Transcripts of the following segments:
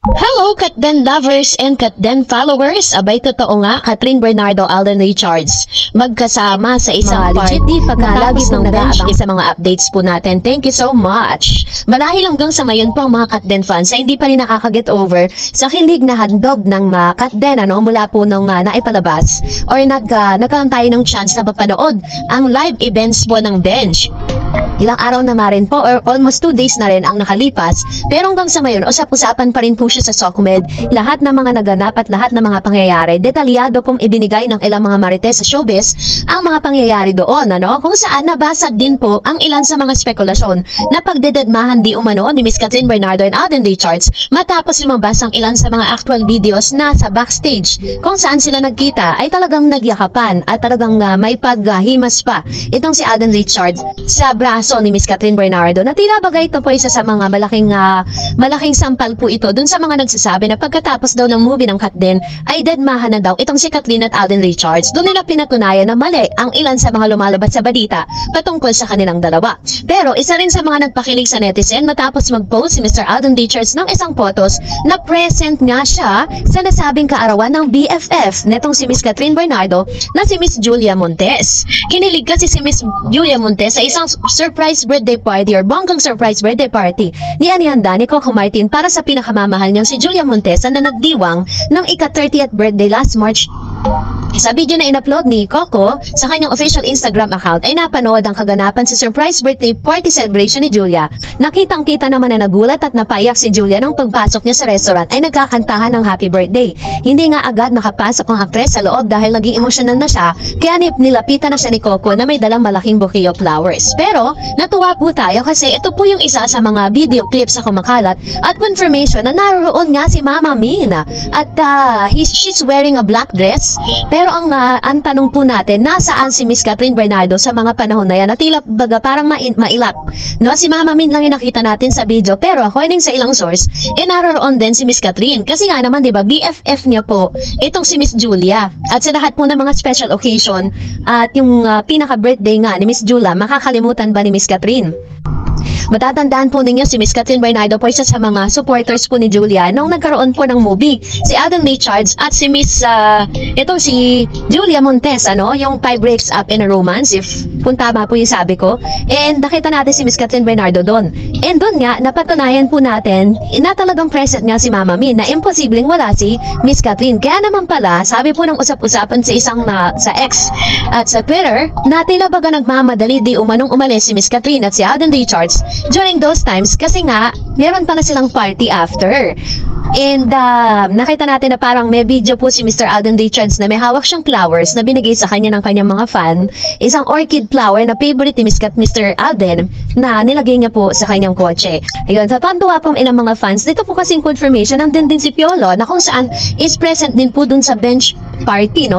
Hello, Katden lovers and Katden followers. Abay, totoo nga, Catherine Bernardo, Alden Richards, magkasama sa isang legit di pagkalagis ng bench sa mga updates po natin. Thank you so much. Marahil hanggang sa ngayon po ang mga Katden fans ay hindi pa rin nakaka-get over sa kilig na handog ng mga Katden mula po nung naipalabas or nagkaroon tayo ng chance na mapanood ang live events po ng bench. Ilang araw na rin po or almost 2 days na rin ang nakalipas, pero hanggang sa ngayon usap-usapan pa rin po siya sa Socmed. Lahat ng mga naganap at lahat ng mga pangyayari, detalyado pong ibinigay ng ilang mga marites sa showbiz ang mga pangyayari doon, kung saan nabasag din po ang ilan sa mga spekulasyon na pagdededmahan di umano ni Miss Catherine Bernardo and Alden Richards matapos lumabas ang ilan sa mga actual videos na sa backstage kung saan sila nagkita ay talagang nagyakapan at talagang may paghimas pa itong si Alden Richards sa braso ni Miss Catherine Bernardo, na tila bagay ito po isa sa mga malaking sampal po ito dun sa mga nagsasabi na pagkatapos daw ng movie ng Katden ay deadmahan na daw itong si Catherine at Alden Richards. Doon nila pinatunayan na mali ang ilan sa mga lumalabas sa balita patungkol sa kanilang dalawa. Pero isa rin sa mga nagpakilig sa netizen matapos mag-post si Mr. Alden Richards ng isang photos na present nga siya sa nasabing kaarawan ng BFF netong si Miss Catherine Bernardo na si Miss Julia Montes. Kinilig kasi si Miss Julia Montes sa isang surprise birthday party or bonggang surprise birthday party ni anihanda ni Coco Martin para sa pinakamamahal niyang si Julia Montes na nagdiwang ng ika-30th birthday last March. Sa video na in-upload ni Coco sa kanyang official Instagram account ay napanood ang kaganapan sa surprise birthday party celebration ni Julia. Nakitang-kita naman na nagulat at napaiyak si Julia nung pagpasok niya sa restaurant ay nagkakantahan ng happy birthday. Hindi nga agad nakapasok ang aktres sa loob dahil naging emosyonal na siya, kaya nilapitan na siya ni Coco na may dalang malaking bouquet of flowers. Pero natuwa po tayo kasi ito po yung isa sa mga video clips na kumakalat at confirmation na naroon nga si Mama Min at she's wearing a black dress. Pero ang tanong po natin, nasaan si Miss Catherine Bernardo sa mga panahon na yan? Na tila baga parang mailap. Si Mama Min lang yung nakita natin sa video, pero according sa ilang source, naroon din si Miss Catherine. Kasi nga naman, di ba, BFF niya po itong si Miss Julia. At sa lahat po ng mga special occasion at yung pinaka-birthday nga ni Miss Julia, makakalimutan ba ni Miss Catherine? Matatandaan po ninyo si Miss Catherine Bernardo po isa sa mga supporters po ni Julia nung nagkaroon po ng movie. Si Alden Richards at si Miss, si Julia Montes, yung 5 breaks up in a romance, if kung tama po yung sabi ko. And nakita natin si Miss Catherine Bernardo doon. And doon nga, napatunayan po natin na talagang present nga si Mama Min na imposibleng wala si Miss Catherine. Kaya naman pala, sabi po ng usap-usapan sa sa X at sa Twitter, na tila baga nagmamadali di umanong umalis si Miss Catherine at si Alden Richards during those times kasi nga meron pala silang party after. And nakita natin na parang may video po si Mr. Alden Richards na may hawak siyang flowers na binigay sa kanya ng kanyang mga fan, isang orchid flower na favorite ni Mr. Alden na nilagay niya po sa kanyang kotse. Ayun, tatantuwa po ilang mga fans. Dito po kasing confirmation ng din si Piolo na kung saan is present din po dun sa bench party,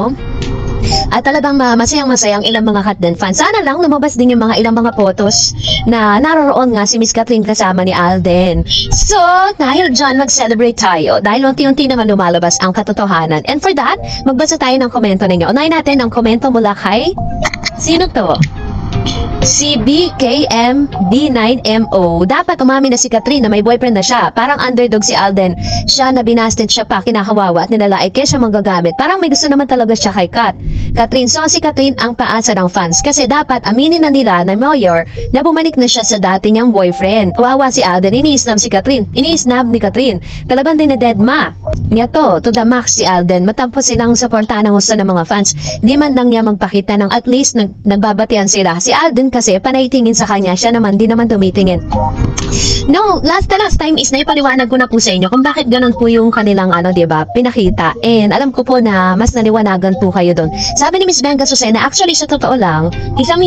At talagang masayang-masayang ilang mga Katden fans. Sana lang lumabas din yung ilang mga photos na naroon nga si Miss Catherine kasama ni Alden. So, dahil dyan mag-celebrate tayo. Dahil unti-unti naman lumalabas ang katotohanan. And for that, magbasa tayo ng komento ninyo. Unahin natin ang komento mula kay... Sino to? Si BKMD9MO. Dapat umamin na si Catherine na may boyfriend na siya. Parang underdog si Alden. Siya na binasted siya pa, kinakawawa at nilalaik kaya siya manggagamit. Parang may gusto naman talaga siya kay Catherine. So si Catherine ang paasa ng fans. Kasi dapat aminin na nila na mayor na bumalik na siya sa dati niyang boyfriend. Kawawa si Alden. Iniisnab si Catherine. Iniisnab ni Catherine. Talagang din na deadma. Niya to the max si Alden. Matapos silang suportahan ng gusto ng mga fans. Di man lang niya magpakita ng at least nagbabatian sila. Si Alden kasi panay tingin sa kanya, siya naman di naman tumitingin. No, last time is naipaliwanag ko na po sa inyo kung bakit ganun po yung kanilang diba, pinakita. And alam ko po na mas naliwanagan po kayo doon. Sabi ni Miss Benga Susena, actually sa totoo lang, isang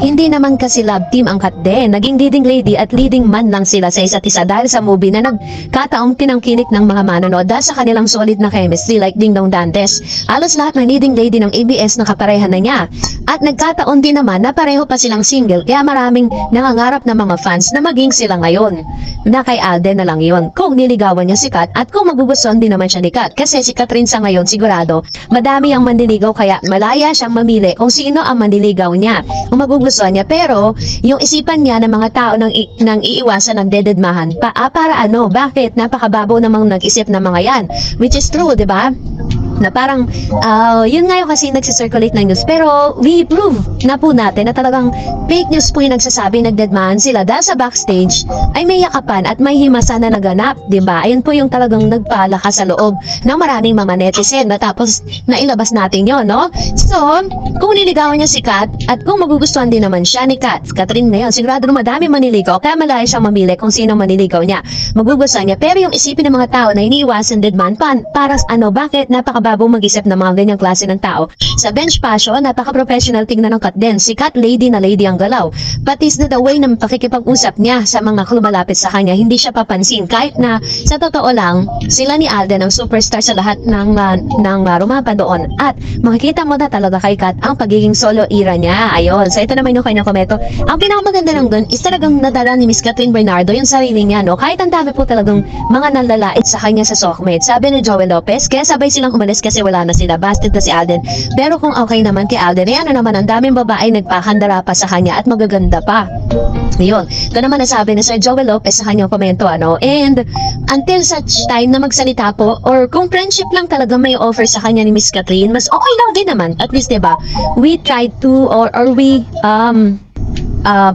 hindi naman kasi love team ang Katden. Naging leading lady at leading man lang sila sa isa't isa dahil sa movie na nagkataong tinangkilik ng mga manonood dahil sa kanilang solid na chemistry like Ding Dong Dantes. Alos lahat ng leading lady ng ABS na kaparehan na niya. At nagkataon din naman na pareho pa silang single kaya maraming nangangarap na mga fans na maging sila ngayon. Na kay Alden na lang yon. Kung niligawan niya si Kat at kung magugustuhan din naman siya ni Kat. Kasi si Catherine sa ngayon sigurado, madami ang manliligaw kaya malaya siyang mamili kung sino ang manliligaw niya. Kung magugustuhan niya. Pero yung isipan niya ng mga tao nang iiwasan ng dededmahan. Para ano? Bakit? Napakababaw namang nag-isip ng mga yan. Which is true, di ba? Na parang, yun nga yung kasi nagsisirculate ng news. Pero, we prove na po natin na talagang fake news po yung nagsasabi, nagdedmahan sila. Dahil sa backstage, ay may yakapan at may himasa na naganap, diba? Ayun po yung talagang nagpalakas sa loob ng maraming mga netizen. Na tapos, nailabas natin yon, no? So, kung niligawan niya si Kat, at kung magugustuhan din naman siya ni Kat, Catherine ngayon, sigurado na madami maniligaw, kaya malaya siyang mamili kung sino maniligaw niya. Magugustuhan niya. Pero yung isipin ng mga tao na iniiwasan deadman, para ano, bakit napakababaw mag-isip ng mga ganyang klase ng tao. Sa bench passion, napaka-professional tingnan ng Kat din. Si Kat, lady na lady ang galaw. Pati is the way ng pakikipag-usap niya sa mga lumalapit sa kanya, hindi siya papansin. Kahit na, sa totoo lang, sila ni Alden ang superstar sa lahat ng rumapa doon. At makikita mo na talaga kay Kat ang pagiging solo era niya. Ayun. So, ito naman yung kanyang komento. Ang pinakamaganda lang doon is talagang nadala ni Miss Catherine Bernardo yung sarili niya, no? Kahit ang dami po talagang mga nanlalait sa kanya sa sockmate. Sabi ni Joel Lopez, kaya sabay silang umalis kasi wala na sila. Busted na si Alden. Pero kung okay naman kay Alden, ano naman, ang daming babae nagpakandara pa sa kanya at magaganda pa. Yun. Ito naman nasabi ni Sir Joel Lopez sa kanyang komento, ano? And until such time na magsalita po, or kung friendship lang talaga may offer sa kanya ni Miss Catherine, mas okay lang din naman. At least, diba? We try to, or we,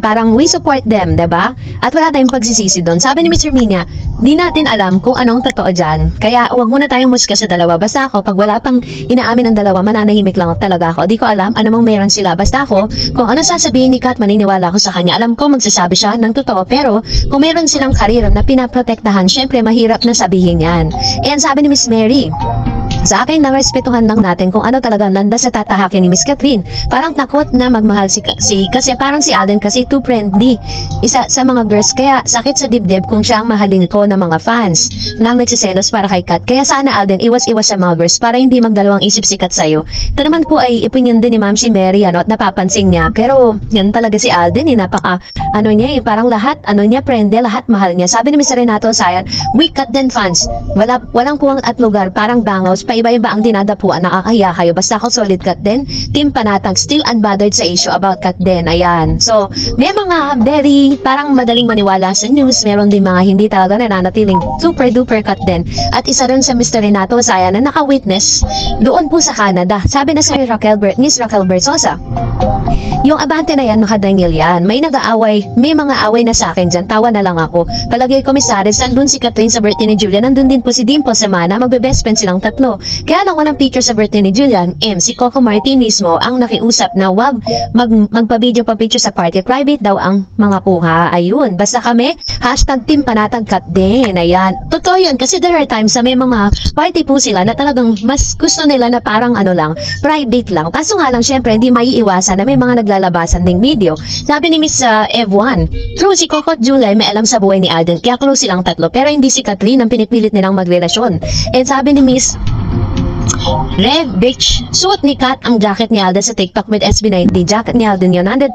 parang we support them, diba? At wala tayong pagsisisi doon. Sabi ni Mr. Minya, di natin alam kung anong totoo dyan. Kaya huwag muna tayong musika sa dalawa. Basta ako, pag wala pang inaamin ng dalawa, mananahimik lang talaga ako. Di ko alam ano mang meron sila. Basta ako, kung ano sasabihin ni Kat, maniniwala ako sa kanya. Alam ko magsasabi siya ng totoo. Pero kung meron silang karir na pinaprotektahan, syempre mahirap na sabihin yan. And sabi ni Miss Mary, sa akin, narespetuhan lang natin kung ano talaga landas sa tatahakin ni Miss Catherine. Parang takot na magmahal kasi parang si Alden kasi too friendly. Isa sa mga girls, kaya sakit sa dibdib kung siya ang mahalin ko ng mga fans nang nagsiselos para kay Kat. Kaya sana Alden, iwas-iwas sa mga girls para hindi magdalawang isip si Kat sa'yo. Ito naman po ay opinion din ni Ma'am si Mary, at napapansin niya. Pero yan talaga si Alden, parang lahat, niya, friendly, lahat mahal niya. Sabi ni Mr. Renato Sayan, we Kat din fans. Walang kuwang at lugar, parang bangaws, paiba-iba ang dinadapuan, nakakahiya kayo. Basta ako solid Kat din. Team Panatag, still unbothered sa issue about Kat din. Ayan. So, may mga very, parang madaling maniwala sa news. Meron din mga hindi talaga nananatiling super duper Kat din. At isa rin sa Mr. Renato Saya na naka-witness doon po sa Canada. Sabi na sa Miss Raquel Bersosa, yung abante na yan, makadangil yan. May nag-aaway, may mga away na sa akin dyan. Tawa na lang ako. Palagay ko, Misares, nandun si Catherine sa birthday ni Julian. Nandun din po si Dimple Semana. Magbe-best friend silang tatlo. Kaya lang walang picture sa birthday ni Julian. Si Coco Martin mismo ang nakiusap na wag magpa-video pa picture sa party. Private daw ang mga kuha. Ayun. Basta kami, #Team Panatag Kat din. Ayan. Totoo yun. Kasi there are times na may mga party po sila na talagang mas gusto nila na parang lang, private lang. Kaso nga lang, syempre, hindi maiiwasan na may mga naglalabasan ding video. Sabi ni Miss F1, true, si Coco at Julie may alam sa buhay ni Alden. Kaya close silang tatlo. Pero hindi si Catherine ang pinipilit nilang magrelasyon. And sabi ni Miss Red Beach, suot ni Kat ang jacket ni Alden sa TikTok with SB19. Jacket ni Alden yun, 100%.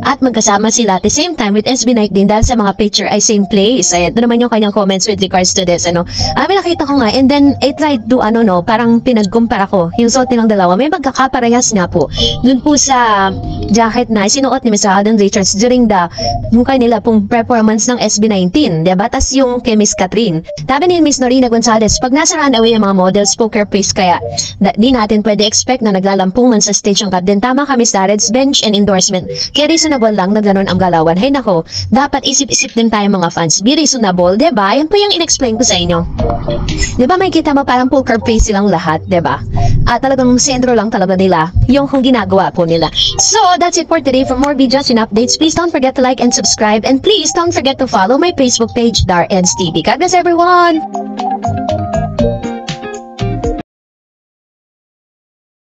At magkasama sila at the same time with SB19 dahil sa mga picture ay same place. Ayan, ito naman yung kanyang comments with regards to this. May nakita ko nga, and then I tried to, parang pinagkumpara ko yung suot nilang dalawa. May magkakaparehas nga po. Dun po sa jacket na sinuot ni Mr. Alden Richards during yung kanila pong performance ng SB19. Diba? Tas yung kay Miss Catherine. Sabi ni Miss Norina Gonzalez, pag nasa runaway ang mga models, poker face kaya di natin pwede expect na naglalampungan sa stage ang Kat din. Tama kami sa bench and endorsement. Kaya reasonable lang na ganun ang galawan. Hay nako, dapat isip-isip din tayo mga fans. Be reasonable, diba? Yan po yung in-explain ko sa inyo. Diba may kita mo parang poker face silang lahat, diba? At talagang sentro lang talaga nila yung kung ginagawa po nila. So, that's it for today. For more videos and updates, please don't forget to like and subscribe. And please don't forget to follow my Facebook page, Dar Eds TV. God bless everyone!